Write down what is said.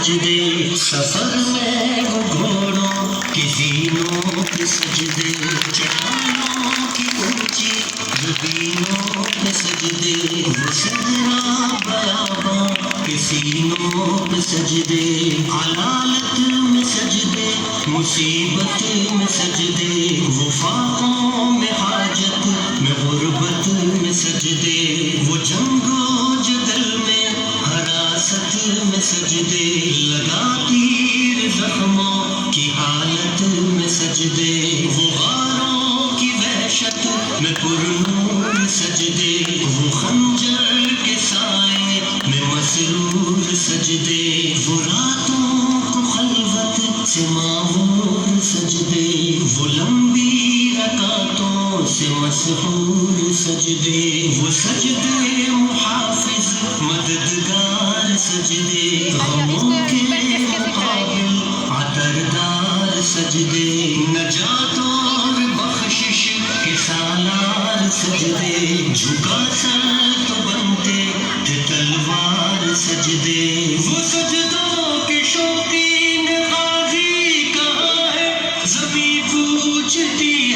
سجدے، سفر میں وہ گھوڑوں کی زینوں پہ سجدے، چٹانوں کی اونچی زمینوں پہ سجدے، وہ صحرا بیاباں کے سینوں پہ سجدے، علالت میں سجدے، مصیبت میں سجدے، وفاقوں میں حاجت میں غربت میں سجدے، وہ جنگ و جدل میں حراست میں سجدے، لگا تیر زخموں کی حالت میں سجدے، وہ غاروں کی وحشت میں پرنور سجدے، وہ خنجر کے سائے میں مسرور سجدے، وہ راتوں کو خلوت سے معمور سجدے، وہ لمبی رکعتوں سے مسحور سجدے، وہ سجدے محافظ مددگار سجدے، غموں کے مقابل عطردار سجدے، نجات اور بخشش کے سالار سجدے، جھکا سر تو بنتے تھے تلوار سجدے، وہ سجدوں کے شوقین غازی کہاں ہے، زمیں پوچھتی